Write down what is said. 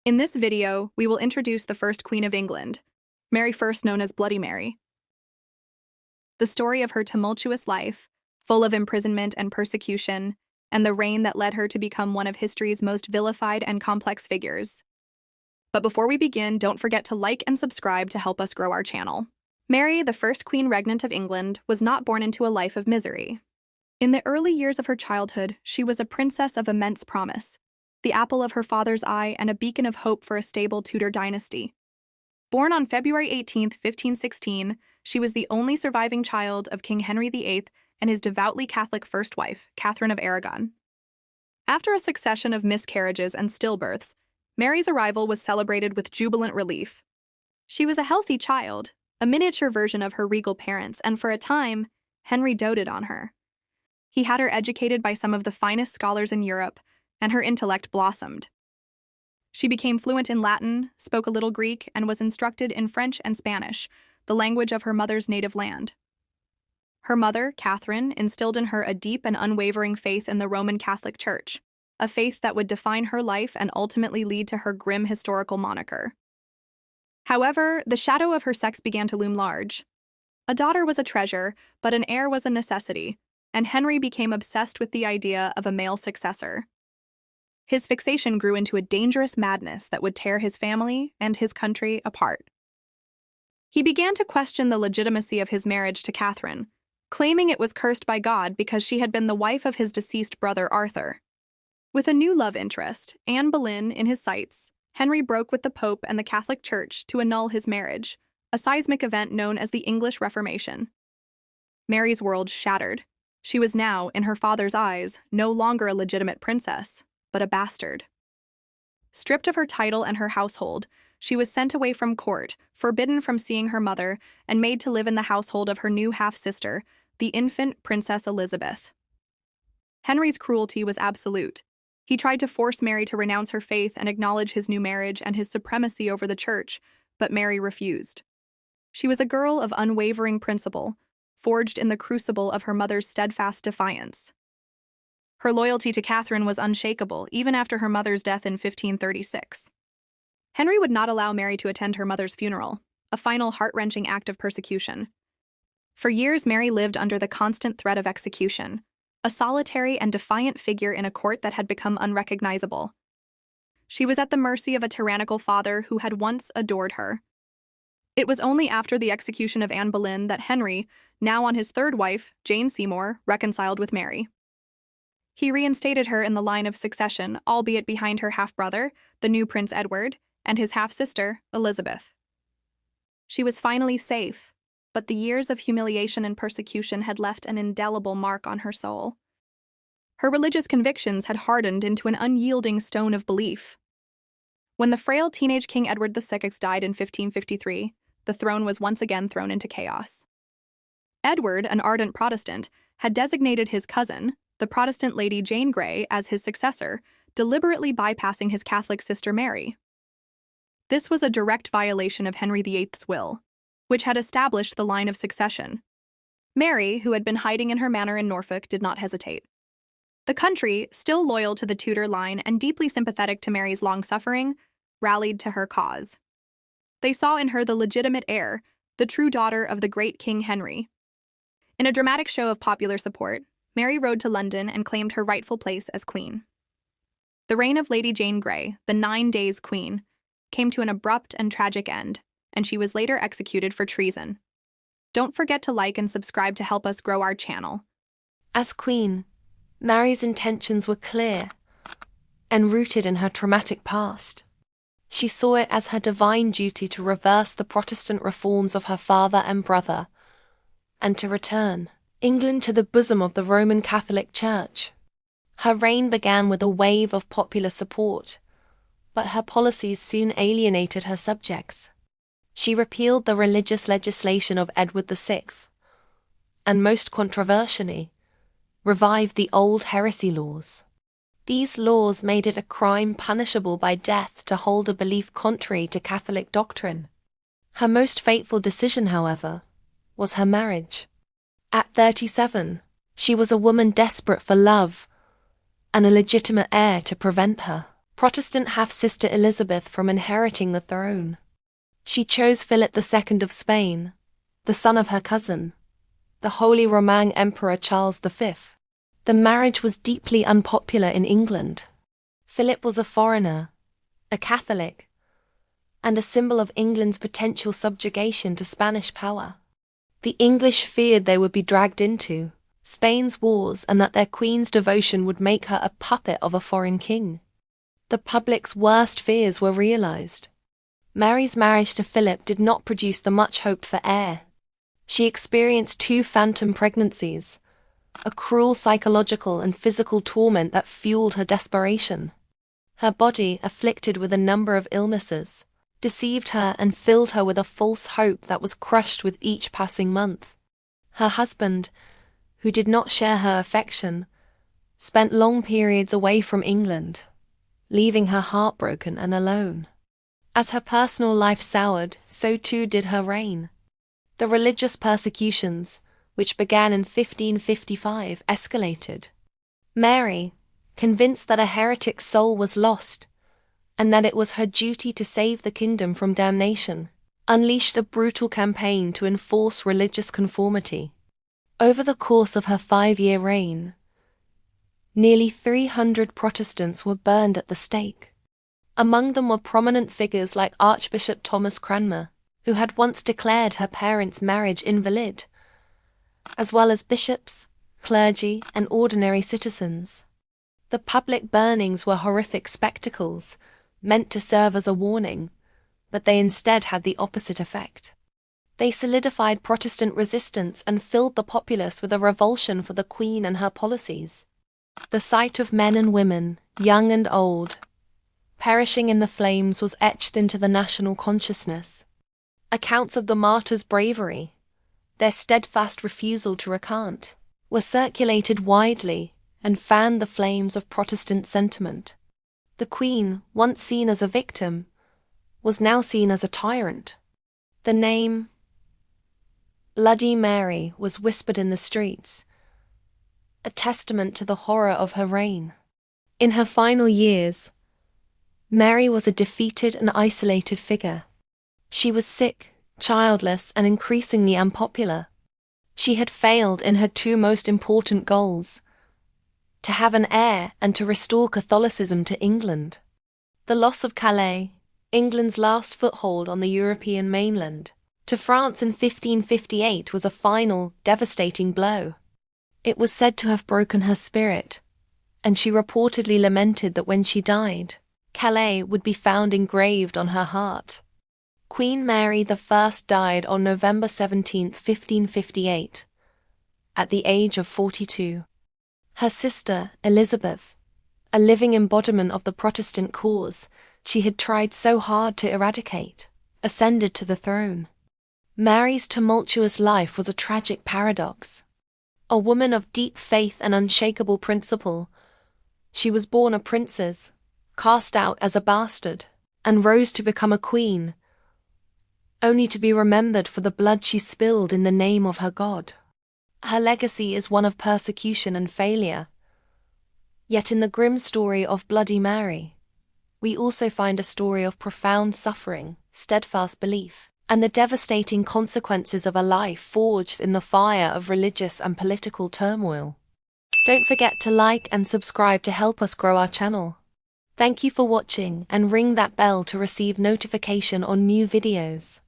In this video, we will introduce the first Queen of England, Mary, first known as Bloody Mary. The story of her tumultuous life, full of imprisonment and persecution, and the reign that led her to become one of history's most vilified and complex figures. But before we begin, don't forget to like and subscribe to help us grow our channel. Mary, the first Queen Regnant of England, was not born into a life of misery. In the early years of her childhood, she was a princess of immense promise, the apple of her father's eye and a beacon of hope for a stable Tudor dynasty. Born on February 18, 1516, she was the only surviving child of King Henry VIII and his devoutly Catholic first wife, Catherine of Aragon. After a succession of miscarriages and stillbirths, Mary's arrival was celebrated with jubilant relief. She was a healthy child, a miniature version of her regal parents, and for a time, Henry doted on her. He had her educated by some of the finest scholars in Europe, and her intellect blossomed. She became fluent in Latin, spoke a little Greek, and was instructed in French and Spanish, the language of her mother's native land. Her mother, Catherine, instilled in her a deep and unwavering faith in the Roman Catholic Church, a faith that would define her life and ultimately lead to her grim historical moniker. However, the shadow of her sex began to loom large. A daughter was a treasure, but an heir was a necessity, and Henry became obsessed with the idea of a male successor. His fixation grew into a dangerous madness that would tear his family and his country apart. He began to question the legitimacy of his marriage to Catherine, claiming it was cursed by God because she had been the wife of his deceased brother Arthur. With a new love interest, Anne Boleyn, in his sights, Henry broke with the Pope and the Catholic Church to annul his marriage, a seismic event known as the English Reformation. Mary's world shattered. She was now, in her father's eyes, no longer a legitimate princess, but a bastard. Stripped of her title and her household, she was sent away from court, forbidden from seeing her mother, and made to live in the household of her new half-sister, the infant Princess Elizabeth. Henry's cruelty was absolute. He tried to force Mary to renounce her faith and acknowledge his new marriage and his supremacy over the church, but Mary refused. She was a girl of unwavering principle, forged in the crucible of her mother's steadfast defiance. Her loyalty to Catherine was unshakable, even after her mother's death in 1536. Henry would not allow Mary to attend her mother's funeral, a final heart-wrenching act of persecution. For years, Mary lived under the constant threat of execution, a solitary and defiant figure in a court that had become unrecognizable. She was at the mercy of a tyrannical father who had once adored her. It was only after the execution of Anne Boleyn that Henry, now on his third wife, Jane Seymour, reconciled with Mary. He reinstated her in the line of succession, albeit behind her half-brother, the new Prince Edward, and his half-sister, Elizabeth. She was finally safe, but the years of humiliation and persecution had left an indelible mark on her soul. Her religious convictions had hardened into an unyielding stone of belief. When the frail teenage King Edward VI died in 1553, the throne was once again thrown into chaos. Edward, an ardent Protestant, had designated his cousin, the Protestant Lady Jane Grey, as his successor, deliberately bypassing his Catholic sister Mary. This was a direct violation of Henry VIII's will, which had established the line of succession. Mary, who had been hiding in her manor in Norfolk, did not hesitate. The country, still loyal to the Tudor line and deeply sympathetic to Mary's long-suffering, rallied to her cause. They saw in her the legitimate heir, the true daughter of the great King Henry. In a dramatic show of popular support, Mary rode to London and claimed her rightful place as queen. The reign of Lady Jane Grey, the 9 Days Queen, came to an abrupt and tragic end, and she was later executed for treason. Don't forget to like and subscribe to help us grow our channel. As queen, Mary's intentions were clear and rooted in her traumatic past. She saw it as her divine duty to reverse the Protestant reforms of her father and brother, and to return England to the bosom of the Roman Catholic Church. Her reign began with a wave of popular support, but her policies soon alienated her subjects. She repealed the religious legislation of Edward VI, and most controversially, revived the old heresy laws. These laws made it a crime punishable by death to hold a belief contrary to Catholic doctrine. Her most fateful decision, however, was her marriage. At 37, she was a woman desperate for love and a legitimate heir to prevent her. Protestant half-sister Elizabeth from inheriting the throne. She chose Philip II of Spain, the son of her cousin, the Holy Roman Emperor Charles V. The marriage was deeply unpopular in England. Philip was a foreigner, a Catholic, and a symbol of England's potential subjugation to Spanish power. The English feared they would be dragged into Spain's wars and that their queen's devotion would make her a puppet of a foreign king. The public's worst fears were realized. Mary's marriage to Philip did not produce the much-hoped-for heir. She experienced 2 phantom pregnancies, a cruel psychological and physical torment that fueled her desperation. Her body, afflicted with a number of illnesses, deceived her and filled her with a false hope that was crushed with each passing month. Her husband, who did not share her affection, spent long periods away from England, leaving her heartbroken and alone. As her personal life soured, so too did her reign. The religious persecutions, which began in 1555, escalated. Mary, convinced that a heretic's soul was lost, and that it was her duty to save the kingdom from damnation, unleashed a brutal campaign to enforce religious conformity. Over the course of her 5-year reign, nearly 300 Protestants were burned at the stake. Among them were prominent figures like Archbishop Thomas Cranmer, who had once declared her parents' marriage invalid, as well as bishops, clergy, and ordinary citizens. The public burnings were horrific spectacles, meant to serve as a warning, but they instead had the opposite effect. They solidified Protestant resistance and filled the populace with a revulsion for the Queen and her policies. The sight of men and women, young and old, perishing in the flames was etched into the national consciousness. Accounts of the martyrs' bravery, their steadfast refusal to recant, were circulated widely and fanned the flames of Protestant sentiment. The Queen, once seen as a victim, was now seen as a tyrant. The name Bloody Mary was whispered in the streets, a testament to the horror of her reign. In her final years, Mary was a defeated and isolated figure. She was sick, childless, and increasingly unpopular. She had failed in her 2 most important goals: to have an heir and to restore Catholicism to England. The loss of Calais, England's last foothold on the European mainland, to France in 1558 was a final, devastating blow. It was said to have broken her spirit, and she reportedly lamented that when she died, Calais would be found engraved on her heart. Queen Mary I died on November 17, 1558, at the age of 42. Her sister, Elizabeth, a living embodiment of the Protestant cause she had tried so hard to eradicate, ascended to the throne. Mary's tumultuous life was a tragic paradox. A woman of deep faith and unshakable principle, she was born a princess, cast out as a bastard, and rose to become a queen, only to be remembered for the blood she spilled in the name of her God. Her legacy is one of persecution and failure. Yet in the grim story of Bloody Mary, we also find a story of profound suffering, steadfast belief, and the devastating consequences of a life forged in the fire of religious and political turmoil. Don't forget to like and subscribe to help us grow our channel. Thank you for watching, and ring that bell to receive notification on new videos.